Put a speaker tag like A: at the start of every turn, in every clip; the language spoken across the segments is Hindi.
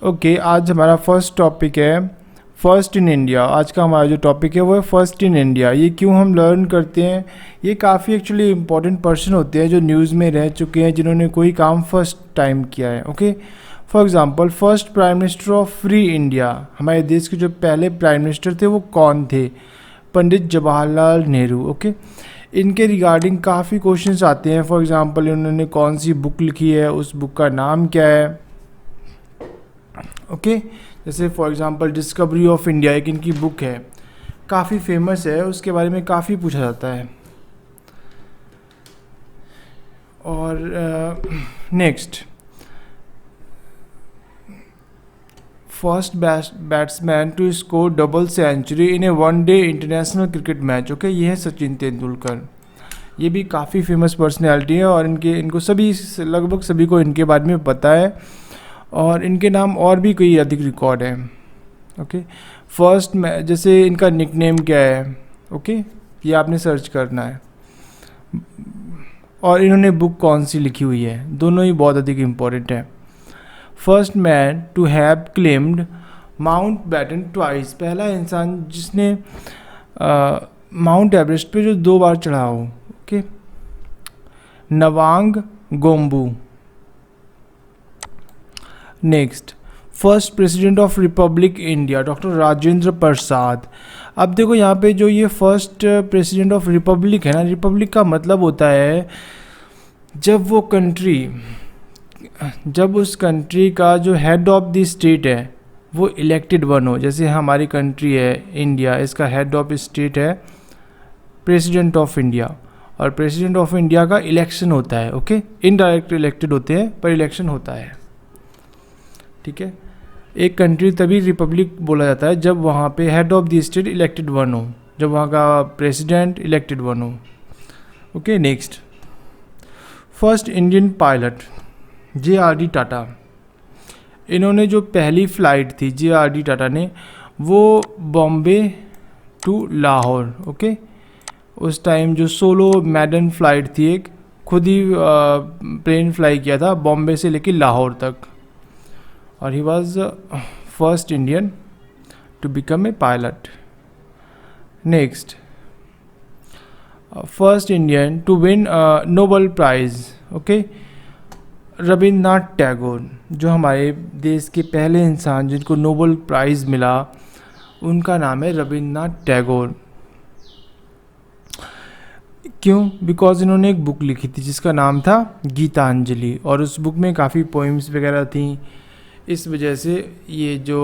A: ओके, आज हमारा फर्स्ट टॉपिक है फर्स्ट इन इंडिया। आज का हमारा जो टॉपिक है वो है फर्स्ट इन इंडिया। ये क्यों हम लर्न करते हैं? ये काफ़ी एक्चुअली इंपॉर्टेंट पर्सन होते हैं जो न्यूज़ में रह चुके हैं, जिन्होंने कोई काम फर्स्ट टाइम किया है। Okay, for example first prime minister of free India, हमारे देश के जो पहले प्राइम मिनिस्टर थे वो कौन थे? पंडित जवाहरलाल नेहरू। ओके, इनके रिगार्डिंग काफ़ी क्वेश्चंस आते हैं। फॉर एग्जांपल इन्होंने कौन सी बुक लिखी है, उस बुक का नाम क्या है? ओके, जैसे for example discovery of India एक इनकी बुक है, काफ़ी फेमस है, उसके बारे में काफ़ी पूछा जाता है। और next, first batsman to score double century in a one day international cricket match. Okay, ये है सचिन तेंदुलकर। ये भी काफ़ी फेमस पर्सनैलिटी है और इनको लगभग सभी को इनके बारे में पता है, और इनके नाम और भी कई अधिक रिकॉर्ड हैं। ओके, फर्स्ट में जैसे इनका निकनेम क्या है? ओके, ये आपने सर्च करना है। और इन्होंने बुक कौन सी लिखी हुई है, दोनों ही बहुत अधिक इम्पोर्टेंट है। First man to have climbed Mountbatten twice, पहला इंसान जिसने माउंट एवरेस्ट पे जो 2 बार चढ़ा हो। Okay, Nawang Gombu. Next, first president of republic India doctor Rajendra Prasad. अब देखो यहाँ पे जो ये फर्स्ट प्रेसिडेंट ऑफ रिपब्लिक है ना, रिपब्लिक का मतलब होता है जब उस कंट्री का जो हेड ऑफ द स्टेट है वो इलेक्टेड वन हो। जैसे हमारी कंट्री है इंडिया, इसका हेड ऑफ स्टेट है प्रेसिडेंट ऑफ इंडिया, और प्रेसिडेंट ऑफ इंडिया का इलेक्शन होता है। ओके, इनडायरेक्ट इलेक्टेड होते हैं पर इलेक्शन होता है। ठीक है, एक कंट्री तभी रिपब्लिक बोला जाता है जब वहाँ पे head of the state elected one हो, जब वहाँ का प्रेसिडेंट इलेक्टेड वन हो। Okay, next, first Indian pilot JRD Tata. इन्होंने जो पहली फ़्लाइट थी JRD टाटा ने, वो बॉम्बे टू लाहौर। ओके, उस टाइम जो सोलो मैडन फ़्लाइट थी, एक खुद ही प्लेन फ्लाई किया था बॉम्बे से लेकर लाहौर तक, और he was first Indian to become a pilot. Next, first Indian to win Nobel prize. Okay, Rabindranath Tagore, जो हमारे देश के पहले इंसान जिनको नोबेल प्राइज़ मिला, उनका नाम है रविन्द्रनाथ टैगोर। क्यों? बिकॉज इन्होंने एक बुक लिखी थी जिसका नाम था गीतांजलि, और उस बुक में काफ़ी पोइम्स वगैरह थी, इस वजह से ये जो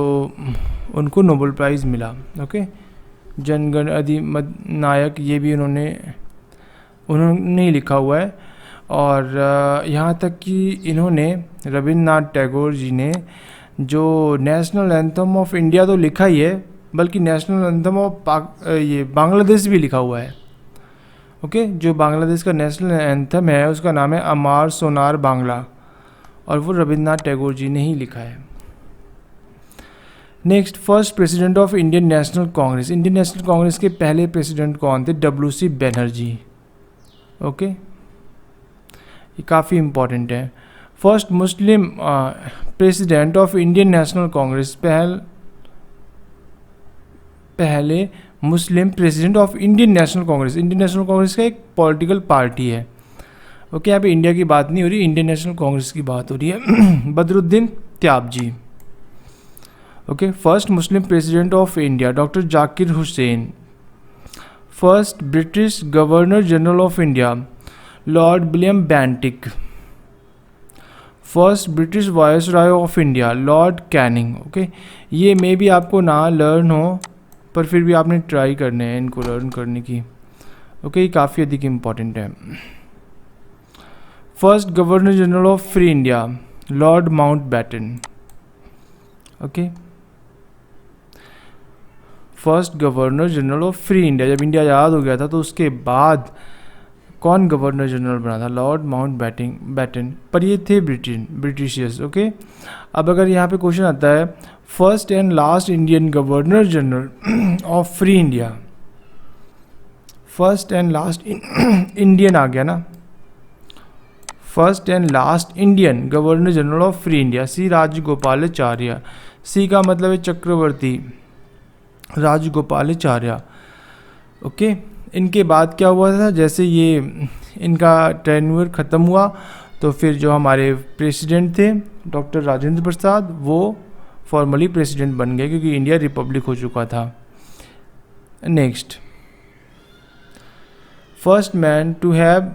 A: उनको नोबेल प्राइज़ मिला। ओके, जनगण अधिनायक ये भी उन्होंने ही लिखा हुआ है। और यहाँ तक कि इन्होंने रविन्द्रनाथ टैगोर जी ने जो नेशनल एंथम ऑफ इंडिया तो लिखा ही है, बल्कि नेशनल एंथम ऑफ ये बांग्लादेश भी लिखा हुआ है। ओके, जो बांग्लादेश का नेशनल एंथम है उसका नाम है अमार सोनार बांग्ला, और वो रविन्द्रनाथ टैगोर जी ने ही लिखा है। Next, first president of Indian National Congress. Indian National Congress के पहले प्रेसिडेंट कौन थे? WC बनर्जी। ओके, ये काफ़ी इम्पॉर्टेंट है। First Muslim president of Indian National Congress, पहले Muslim president of Indian National Congress. Indian National Congress का एक पॉलिटिकल पार्टी है। ओके, यहाँ पे इंडिया की बात नहीं हो रही, इंडियन नेशनल कांग्रेस की बात हो रही है। Badruddin Tyabji. Okay, first Muslim president of India doctor Zakir Hussain. First British governor general of India Lord William Bentinck. First British viceroy of India Lord Canning. Okay, ये मे भी आपको ना लर्न हो, पर फिर भी आपने ट्राई करने हैं इनको लर्न करने की। ओके, ये काफ़ी अधिक इम्पॉर्टेंट है। First governor general of free India Lord Mountbatten. Okay, first governor general of free India, जब इंडिया आज़ाद हो गया था तो उसके बाद कौन गवर्नर जनरल बना था? लॉर्ड माउंट बैटन, पर ये थे ब्रिटिशियर्स। ओके, अब अगर यहाँ पे क्वेश्चन आता है first and last Indian governor general of free India, first and last Indian आ गया ना, first and last Indian governor general of free India, C Rajagopalachari. C का मतलब है चक्रवर्ती राजगोपालाचार्य। ओके, इनके बाद क्या हुआ था, जैसे ये इनका टेन्योर ख़त्म हुआ तो फिर जो हमारे प्रेसिडेंट थे डॉक्टर राजेंद्र प्रसाद, वो फॉर्मली प्रेसिडेंट बन गए क्योंकि इंडिया रिपब्लिक हो चुका था। Next, first man to have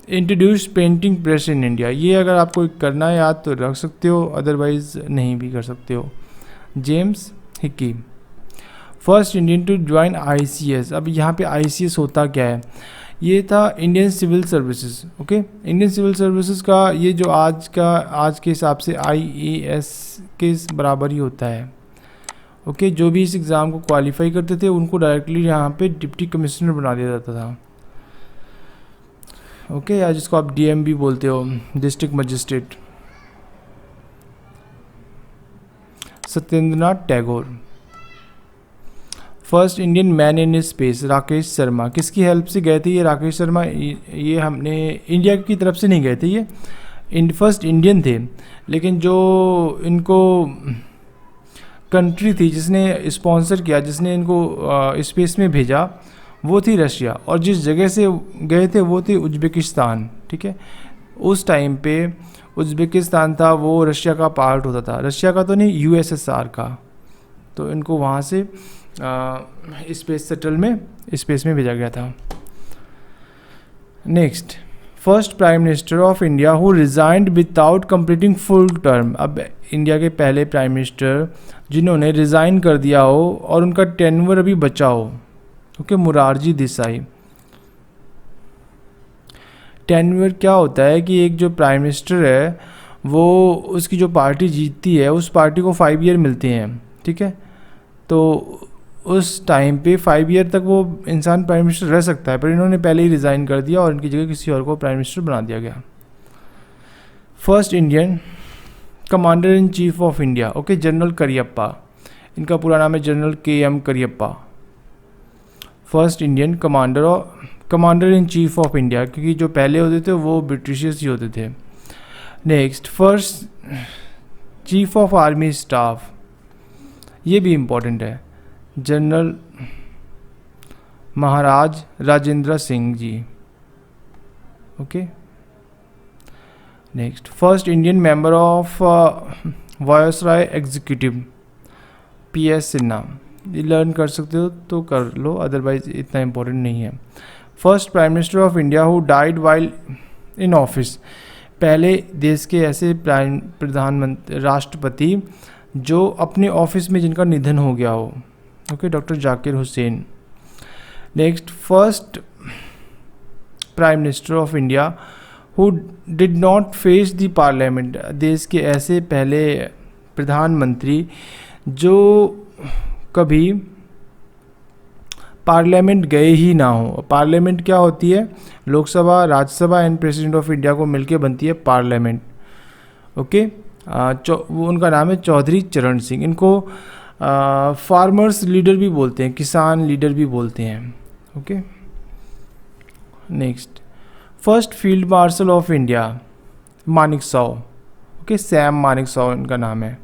A: introduce printing press in India. ये अगर आपको करना है याद तो रख सकते हो, अदरवाइज नहीं भी कर सकते हो। James Hicky. First Indian to join ICS। अब यहाँ पे ICS होता क्या है, ये था Indian civil services. Okay, Indian civil services का ये जो आज के हिसाब से IAS के बराबर ही होता है। ओके, जो भी इस एग्ज़ाम को क्वालिफाई करते थे उनको डायरेक्टली यहाँ पे डिप्टी कमिश्नर बना दिया जाता था। ओके, या जिसको आप DM भी बोलते हो, district magistrate. Satyendranath Tagore. First Indian man in space, Rakesh Sharma. किसकी हेल्प से गए थे ये राकेश शर्मा? ये हमने इंडिया की तरफ से नहीं गए थे, ये फर्स्ट इंडियन थे, लेकिन जो इनको कंट्री थी जिसने स्पॉन्सर किया, जिसने इनको स्पेस में भेजा, वो थी रशिया। और जिस जगह से गए थे वो थी उज्बेकिस्तान। ठीक है, उस टाइम पे उज्बेकिस्तान था वो रशिया का पार्ट होता था, रशिया का तो नहीं, USSR का। तो इनको वहाँ से स्पेस में भेजा गया था। Next, first prime minister of India who resigned without completing full term. अब इंडिया के पहले प्राइम मिनिस्टर जिन्होंने रिज़ाइन कर दिया हो और उनका टेन्योर अभी बचा हो। ओके, मोरारजी देसाई। टेन्योर क्या होता है कि एक जो प्राइम मिनिस्टर है वो उसकी जो पार्टी जीतती है उस पार्टी को 5 ईयर मिलते हैं। ठीक है, तो उस टाइम पे 5 ईयर तक वो इंसान प्राइम मिनिस्टर रह सकता है, पर इन्होंने पहले ही रिज़ाइन कर दिया और इनकी जगह किसी और को प्राइम मिनिस्टर बना दिया गया। First Indian commander in chief of India. Okay, general Cariappa. इनका पूरा नाम है general KM Cariappa. First Indian commander in chief of India, क्योंकि जो पहले होते थे वो ब्रिटिशर्स ही होते थे। Next, first chief of army staff, ये भी इम्पोर्टेंट है, general Maharaj Rajendra Singh ji. Okay, next, first Indian member of viceroy executive, PS Sinha. ये लर्न कर सकते हो तो कर लो, अदरवाइज इतना इम्पोर्टेंट नहीं है। First prime minister of India who died while in office. पहले देश के ऐसे प्रधानमंत्री राष्ट्रपति जो अपने ऑफिस में जिनका निधन हो गया हो। Okay, doctor Zakir Hussain. Next, first prime minister of India who did not face the parliament. देश के ऐसे पहले प्रधानमंत्री जो कभी पार्लियामेंट गए ही ना हो। पार्लियामेंट क्या होती है? Lok Sabha, Rajya Sabha and president of India को मिलके बनती है पार्लियामेंट। ओके, वो उनका नाम है चौधरी चरण सिंह। इनको फार्मर्स लीडर भी बोलते हैं, किसान लीडर भी बोलते हैं। Okay, next, first field marshal of India Manekshaw. Okay, Sam Manekshaw इनका नाम है।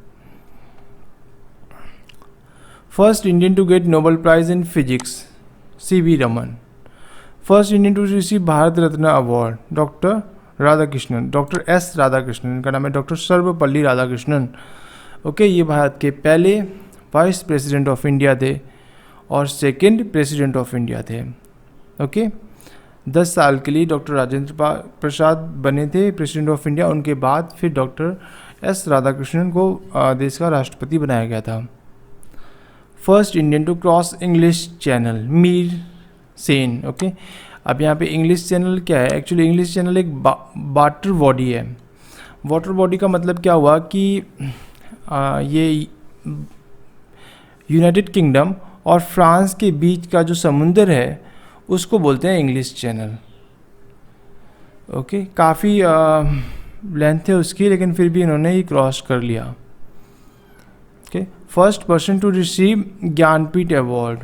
A: First Indian to get Nobel prize in physics CV Raman. First Indian to receive Bharat Ratna award doctor Radhakrishnan, doctor S Radhakrishnan. इनका नाम है डॉक्टर सर्वपल्ली राधाकृष्णन। ओके, ये भारत के पहले वाइस प्रेसिडेंट ऑफ इंडिया थे और सेकंड प्रेसिडेंट ऑफ इंडिया थे। ओके, 10 साल के लिए डॉक्टर राजेंद्र प्रसाद बने थे प्रेसिडेंट ऑफ इंडिया। उनके बाद फिर डॉक्टर S राधाकृष्णन को देश का राष्ट्रपति बनाया गया था। First Indian to cross English channel Mihir Sen. Okay, अब यहाँ पे इंग्लिश चैनल क्या है? एक्चुअली इंग्लिश चैनल एक वाटर बॉडी है। वाटर बॉडी का मतलब क्या हुआ कि ये यूनाइटेड किंगडम और फ्रांस के बीच का जो समुंदर है उसको बोलते हैं इंग्लिश चैनल। ओके, काफ़ी लेंथ है उसकी, लेकिन फिर भी इन्होंने ये क्रॉस कर लिया। Okay, first person to receive Jnanpith award,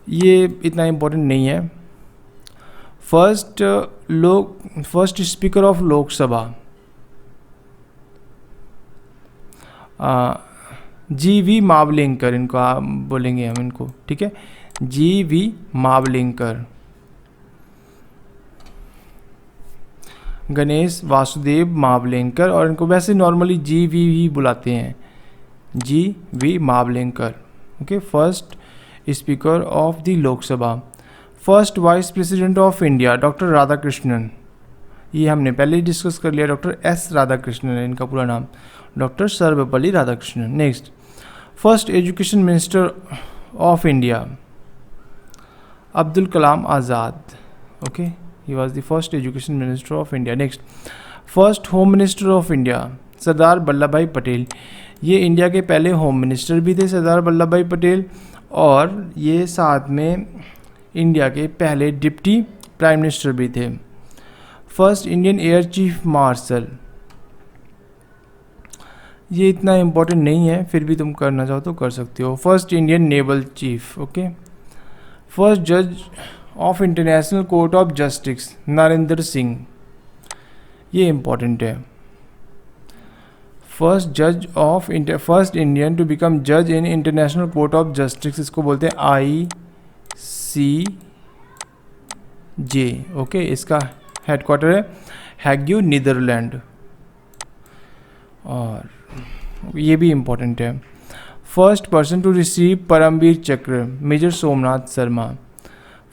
A: ये इतना इम्पोर्टेंट नहीं है। First first speaker of Lok Sabha, GV. Mavalankar, इनको बोलेंगे हम इनको, ठीक है, जी.वी. मावलिंकर। गणेश वासुदेव मावलिंकर, और इनको वैसे नॉर्मली जी.वी. ही बुलाते हैं, GV. Mavalankar. Okay, first speaker of the Lok Sabha. First vice president of India doctor Radhakrishnan, ये हमने पहले ही डिस्कस कर लिया, डॉक्टर एस राधाकृष्णन है इनका पूरा नाम, doctor Sarvepalli Radhakrishnan. Next, first education minister of India Abdul Kalam Azad. Okay, he was the first education minister of India. Next, first home minister of India Sardar Vallabh भाई पटेल। ये इंडिया के पहले होम मिनिस्टर भी थे सरदार वल्लभ भाई पटेल, और ये साथ में इंडिया के पहले डिप्टी प्राइम मिनिस्टर भी थे। First Indian air chief marshal, ये इतना इम्पोर्टेंट नहीं है, फिर भी तुम करना चाहो तो कर सकते हो। First Indian naval chief. Okay, first जज of international court of justice Narendra Singh, ये इम्पॉर्टेंट है। First first Indian to become जज in international court of justice, इसको बोलते हैं ICJ। ओके, इसका हेडक्वार्टर है हैग्यू, नीदरलैंड, और ये भी इम्पॉर्टेंट है। First person to receive Param Vir Chakra major Somnath Sharma.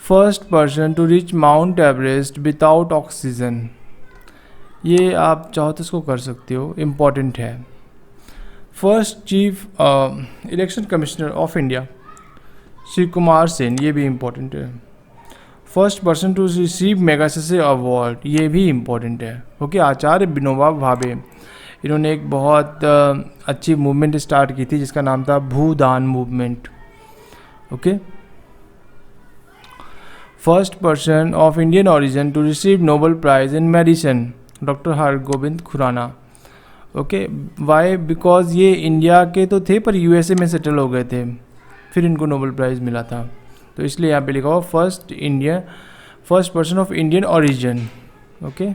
A: First person to reach Mount Everest without oxygen, ये आप चाहो तो इसको कर सकते हो, इम्पॉर्टेंट है। First chief election commissioner of India Shri Kumar Sen, ये भी इम्पॉर्टेंट है। First person to receive Magsaysay award, ये भी इम्पॉर्टेंट है। ओके, आचार्य विनोबा भावे, इन्होंने एक बहुत अच्छी मूवमेंट स्टार्ट की थी जिसका नाम था Bhoodan movement. Okay, first person of Indian origin to receive Nobel prize in medicine doctor Hargobind Khorana. Okay, why, because ये इंडिया के तो थे पर यूएसए में सेटल हो गए थे, फिर इनको नोबेल प्राइज़ मिला था, तो इसलिए यहाँ पे लिखा हुआ first person of Indian origin. Okay,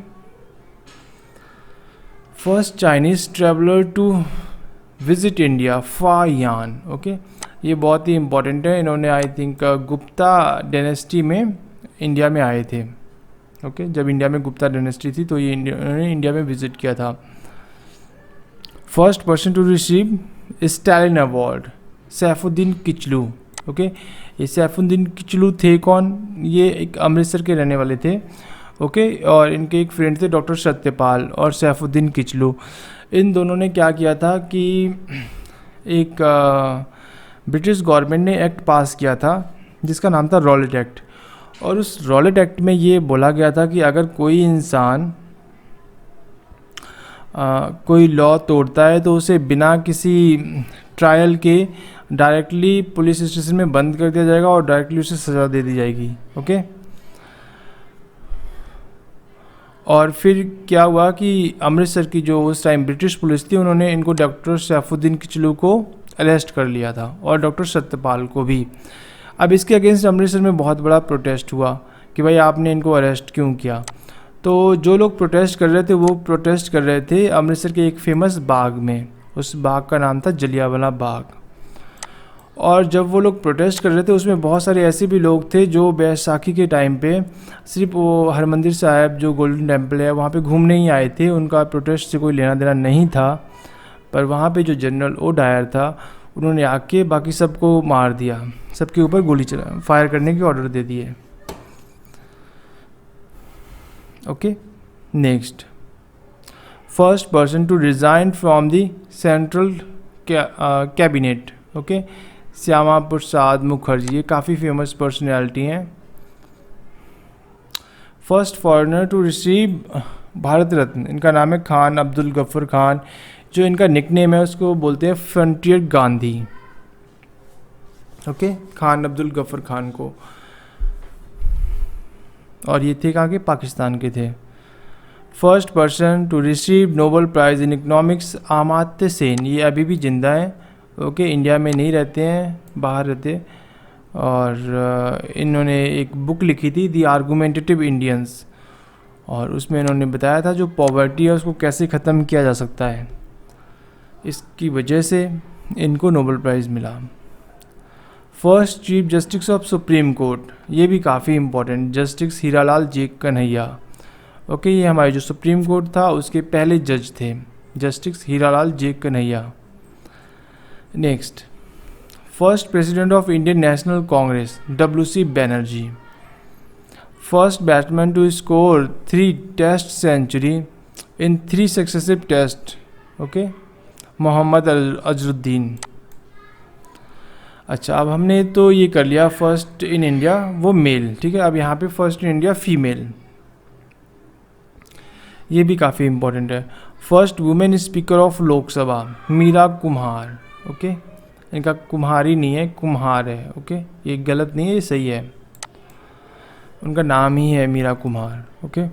A: first Chinese traveller to visit India Fa Yan. Okay, ये बहुत ही इम्पोर्टेंट है, इन्होंने आई थिंक गुप्ता डायनेस्टी में इंडिया में आए थे। ओके, जब इंडिया में गुप्ता डायनेस्टी थी तो ये इन्होंने इंडिया में विजिट किया था। First person to receive Stalin award Saifuddin Kitchlew. Okay, ये सैफुद्दीन किचलू थे कौन? ये एक अमृतसर के रहने वाले थे। ओके, और इनके एक फ्रेंड थे डॉक्टर सत्यपाल और सैफुद्दीन किचलू। इन दोनों ने क्या किया था कि एक ब्रिटिश गवर्नमेंट ने एक्ट पास किया था जिसका नाम था रॉलेट एक्ट, और उस रॉलेट एक्ट में ये बोला गया था कि अगर कोई इंसान कोई लॉ तोड़ता है तो उसे बिना किसी ट्रायल के डायरेक्टली पुलिस स्टेशन में बंद कर दिया जाएगा और डायरेक्टली उसे सज़ा दे दी जाएगी। ओके, और फिर क्या हुआ कि अमृतसर की जो उस टाइम ब्रिटिश पुलिस थी उन्होंने इनको डॉक्टर सैफुद्दीन किचलू को अरेस्ट कर लिया था और डॉक्टर सत्यपाल को भी। अब इसके अगेंस्ट अमृतसर में बहुत बड़ा प्रोटेस्ट हुआ कि भाई आपने इनको अरेस्ट क्यों किया। तो जो लोग प्रोटेस्ट कर रहे थे वो प्रोटेस्ट कर रहे थे अमृतसर के एक फेमस बाग में, उस बाग का नाम था जलियांवाला बाग। और जब वो लोग प्रोटेस्ट कर रहे थे उसमें बहुत सारे ऐसे भी लोग थे जो बैसाखी के टाइम पे सिर्फ वो हरमंदिर साहिब जो गोल्डन टेम्पल है वहाँ पे घूमने ही आए थे, उनका प्रोटेस्ट से कोई लेना देना नहीं था। पर वहाँ पे जो जनरल ओ डायर था उन्होंने आके बाकी सबको मार दिया, सबके ऊपर गोली चला फायर करने के ऑर्डर दे दिए। Okay, next, first person to resign from the central cabinet. Okay, Shyama Prasad Mukherjee, ये काफ़ी फेमस पर्सनैलिटी हैं। First foreigner to receive Bharat Ratna, इनका नाम है खान अब्दुल गफ्फर खान, जो इनका निकनेम है उसको बोलते हैं फ्रंटियर गांधी। ओके, खान अब्दुल गफ्फर खान को, और ये थे कहाँ के? पाकिस्तान के थे। First person to receive Nobel prize in economics Amartya Sen, ये अभी भी जिंदा हैं। ओके, इंडिया में नहीं रहते हैं, बाहर रहते, और इन्होंने एक बुक लिखी थी दी आर्गुमेंटेटिव इंडियंस, और उसमें इन्होंने बताया था जो पॉवर्टी है उसको कैसे ख़त्म किया जा सकता है, इसकी वजह से इनको नोबेल प्राइज़ मिला। First chief justice of supreme court, ये भी काफ़ी important, justice Hiralal J Kanhaiya. Okay, ये हमारे जो सुप्रीम कोर्ट था उसके पहले जज थे, justice Hiralal J Kania. Next, first president of Indian National Congress WC Banerjee. First batsman to score 3 test century in 3 successive test, okay, Mohammad Azharuddin. अच्छा, अब हमने तो ये कर लिया फर्स्ट इन इंडिया, वो मेल, ठीक है। अब यहाँ पे फर्स्ट इन इंडिया फीमेल, ये भी काफ़ी इम्पोर्टेंट है। First women speaker of Lok Sabha Meira Kumar, okay, इनका कुम्हारी नहीं है, कुम्हार है, ओके, ये गलत नहीं है, ये सही है, उनका नाम ही है Meera Kumar, okay.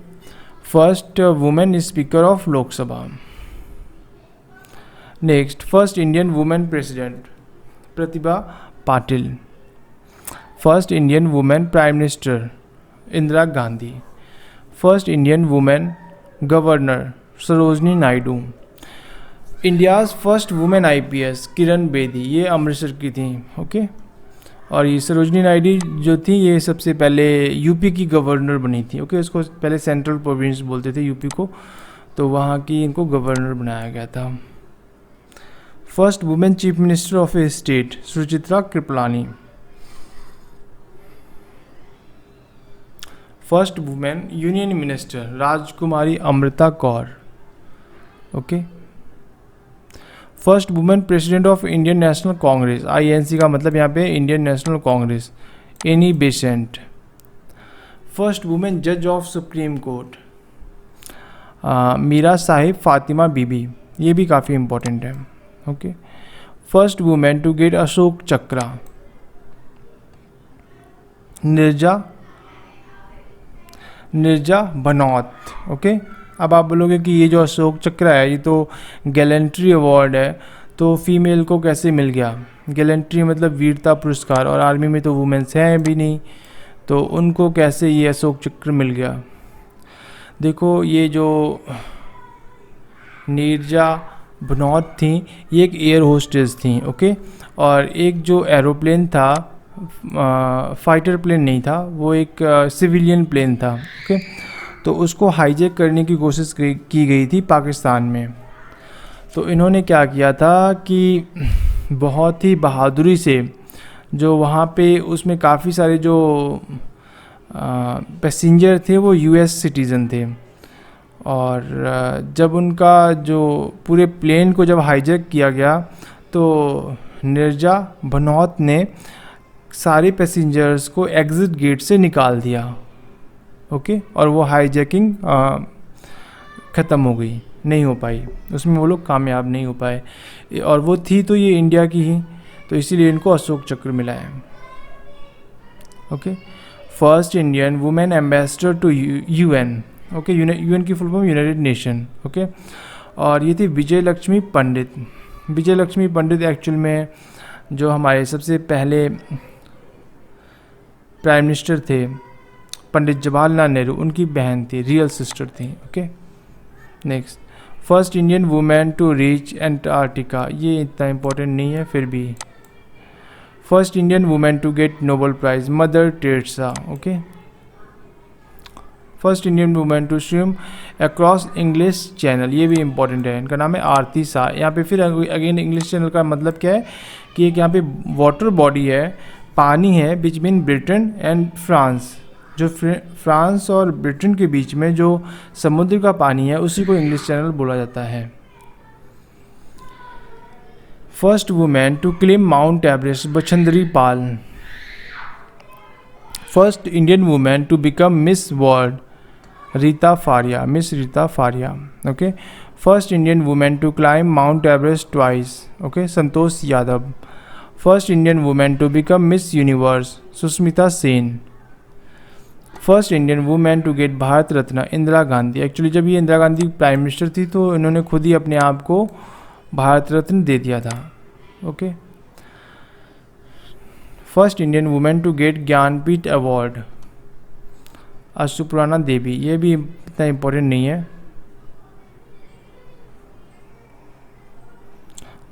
A: First women speaker of Lok Sabha. Next, first Indian women president Pratibha Patil. First Indian women prime minister Indira Gandhi. First Indian women governor Sarojini Naidu. India's first women IPS Kiran Bedi, ये अमृतसर की थी, ओके। और ये सरोजनी नायडू जो थी ये सबसे पहले UP की गवर्नर बनी थी, ओके। इसको पहले सेंट्रल प्रोविंस बोलते थे UP को, तो वहाँ की इनको गवर्नर बनाया गया था। First women chief minister of a state Sucheta Kripalani. First women union minister Rajkumari Amrit Kaur, okay. First women president of Indian National Congress, INC का मतलब यहाँ पे Indian National Congress, Annie Besant. First women जज of supreme court Meera Sahib Fatima Bibi, ये भी काफ़ी इम्पोर्टेंट है, okay. First women to get Ashok Chakra Neerja बनौत, okay. अब आप बोलोगे कि ये जो अशोक चक्र है ये तो गैलेंट्री अवार्ड है, तो फीमेल को कैसे मिल गया? गैलेंट्री मतलब वीरता पुरस्कार, और आर्मी में तो वुमेन्स हैं भी नहीं, तो उनको कैसे ये अशोक चक्र मिल गया? देखो, ये जो नीरजा बनौत थी ये एक एयर होस्टेस थी, ओके। और एक जो एरोप्लेन था, फाइटर प्लेन नहीं था, वो एक सिविलियन प्लेन था, ओके। तो उसको हाईजैक करने की कोशिश की गई थी पाकिस्तान में। तो इन्होंने क्या किया था कि बहुत ही बहादुरी से, जो वहाँ पे उसमें काफ़ी सारे जो पैसेंजर थे वो US सिटीज़न थे, और जब उनका जो पूरे प्लेन को जब हाईजैक किया गया तो निर्जा बनौत ने सारे पैसेंजर्स को एग्ज़िट गेट से निकाल दिया, ओके। और वो हाईजैकिंग ख़त्म हो गई, नहीं हो पाई, उसमें वो लोग कामयाब नहीं हो पाए, और वो थी तो ये इंडिया की ही, तो इसीलिए इनको अशोक चक्र मिला है, okay. First Indian women ambassador to UN, okay. UN की full form United Nation, okay. और ये थी विजय लक्ष्मी पंडित। विजय लक्ष्मी पंडित एक्चुअल में जो हमारे सबसे पहले प्राइम मिनिस्टर थे पंडित जवाहरलाल नेहरू, उनकी बहन थी, रियल सिस्टर थी, okay. Next, first Indian women to reach Antarctica, ये इतना इम्पोर्टेंट नहीं है फिर भी। First Indian women to get Nobel prize mother Teresa, okay. First Indian women to swim across English channel, ये भी इम्पोर्टेंट है, इनका नाम है आरती शाह। यहाँ पे फिर अगेन इंग्लिश चैनल का मतलब क्या है कि एक यहाँ पे वाटर बॉडी है, पानी है बिटवीन ब्रिटेन एंड फ्रांस, जो फ्रांस और ब्रिटेन के बीच में जो समुद्र का पानी है उसी को इंग्लिश चैनल बोला जाता है। First women to claim Mount Everest Bachendri Pal. First Indian women to become Miss World Reita Faria, Miss Reita Faria, okay. First Indian women to climb Mount Everest twice, okay, Santosh Yadav. First Indian women to become Miss Universe Sushmita Sen. First Indian women to get Bharat Ratna Indira Gandhi. Actually जब ये इंदिरा गांधी प्राइम मिनिस्टर थी तो इन्होंने खुद ही अपने आप को भारत रत्न दे दिया था, okay. First Indian women to get Jnanpith award Ashapurna Devi, ये भी इतना इम्पोर्टेंट नहीं है।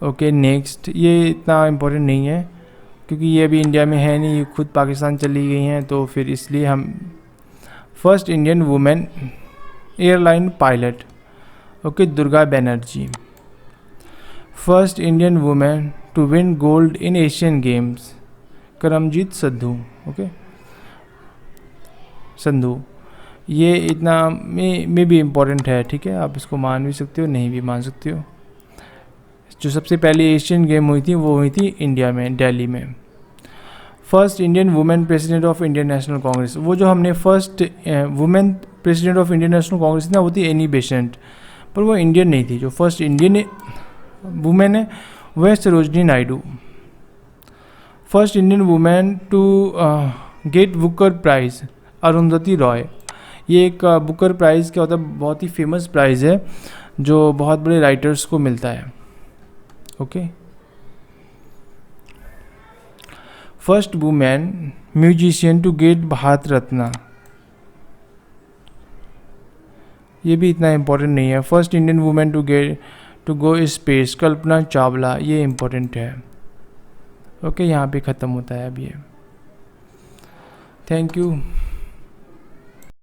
A: ओके नेक्स्ट, ये इतना इम्पोर्टेंट नहीं है क्योंकि ये अभी इंडिया में है नहीं, ये खुद पाकिस्तान चली गई हैं, तो फिर इसलिए हम first Indian women airline pilot, okay Durga Banerjee. First Indian women to win gold in Asian games, Karamjeet Sandhu, okay Sandhu. ये इतना में भी इम्पोर्टेंट है, ठीक है, आप इसको मान भी सकते हो, नहीं भी मान सकते हो। जो सबसे पहली एशियन गेम हुई थी वो हुई थी इंडिया में, दिल्ली में। First Indian women president of Indian National Congress, वो जो हमने first women president of Indian National Congress थी ना, वो थी एनी बेसेंट, पर वो इंडियन नहीं थी। जो फर्स्ट इंडियन वुमेन है वह है Sarojini Naidu. First Indian women to get Booker prize, Arundhati Roy. ये एक बुकर प्राइज़ क्या होता है, बहुत ही फेमस प्राइज़ है जो बहुत बड़े राइटर्स को मिलता है, okay. First women musician to get Bharat Ratna, ये भी इतना इम्पोर्टेंट नहीं है। First Indian women to go space, Kalpana Chawla, ये इम्पोर्टेंट है, ओके। यहाँ पे ख़त्म होता है अब ये। Thank you.